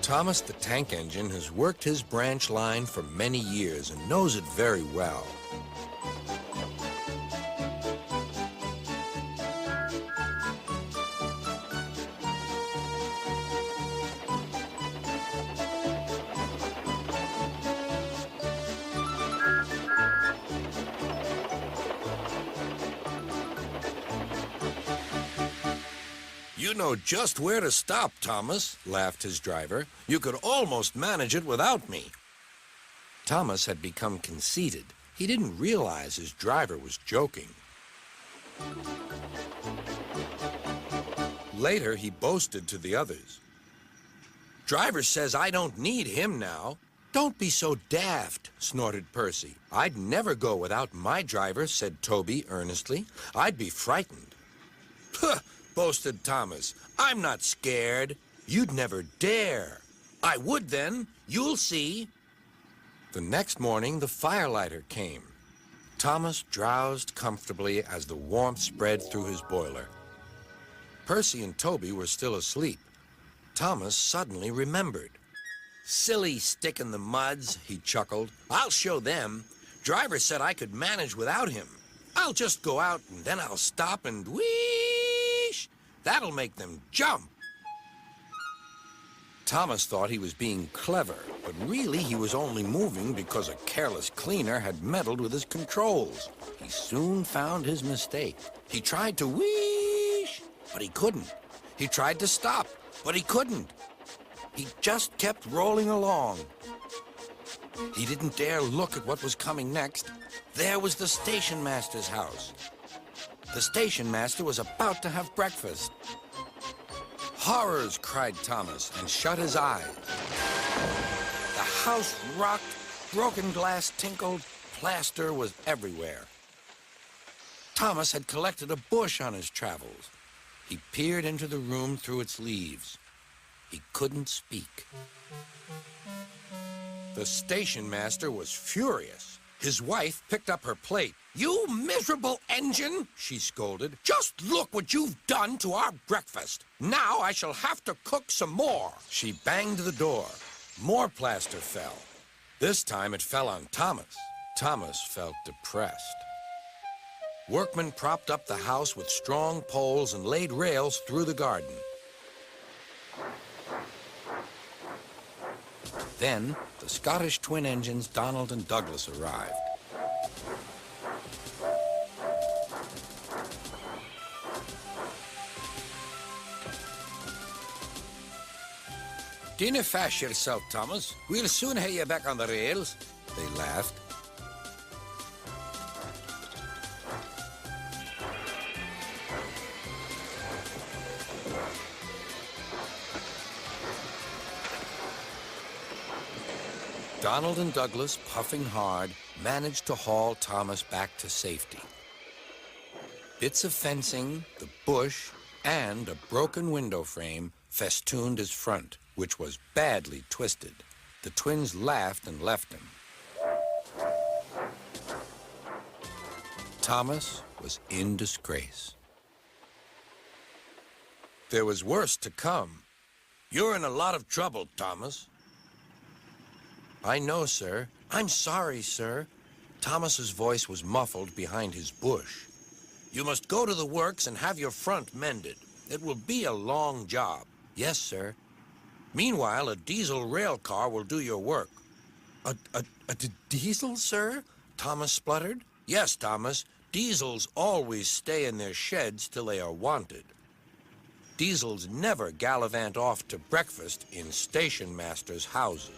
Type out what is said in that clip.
Thomas the Tank Engine has worked his branch line for many years and knows it very well. You know just where to stop, Thomas, laughed his driver. You could almost manage it without me. Thomas had become conceited. He didn't realize his driver was joking. Later, he boasted to the others. Driver says I don't need him now. Don't be so daft, snorted Percy. I'd never go without my driver, said Toby earnestly. I'd be frightened. Huh, boasted Thomas. I'm not scared. You'd never dare. I would then. You'll see. The next morning, the firelighter came. Thomas drowsed comfortably as the warmth spread through his boiler. Percy and Toby were still asleep. Thomas suddenly remembered. Silly stick in the muds, he chuckled. I'll show them. Driver said I could manage without him. I'll just go out and then I'll stop and whoosh. That'll make them jump. Thomas thought he was being clever, but really he was only moving because a careless cleaner had meddled with his controls. He soon found his mistake. He tried to whoosh, but he couldn't. He tried to stop, but he couldn't. He just kept rolling along. He didn't dare look at what was coming next. There was the station master's house. The station master was about to have breakfast. Horrors, cried Thomas, and shut his eyes. The house rocked, broken glass tinkled, plaster was everywhere. Thomas had collected a bush on his travels. He peered into the room through its leaves. He couldn't speak. The station master was furious. His wife picked up her plate. You miserable engine, she scolded. Just look what you've done to our breakfast. Now I shall have to cook some more. She banged the door. More plaster fell. This time it fell on Thomas. Thomas felt depressed. Workmen propped up the house with strong poles and laid rails through the garden. Then, the Scottish twin engines Donald and Douglas arrived. Dinna fash yourself, Thomas. We'll soon have you back on the rails. They laughed. Donald and Douglas, puffing hard, managed to haul Thomas back to safety. Bits of fencing, the bush, and a broken window frame festooned his front, which was badly twisted. The twins laughed and left him. Thomas was in disgrace. There was worse to come. You're in a lot of trouble, Thomas. I know, sir. I'm sorry, sir. Thomas's voice was muffled behind his bush. You must go to the works and have your front mended. It will be a long job. Yes, sir. Meanwhile, a diesel rail car will do your work. A diesel, sir? Thomas spluttered. Yes, Thomas. Diesels always stay in their sheds till they are wanted. Diesels never gallivant off to breakfast in station masters' houses.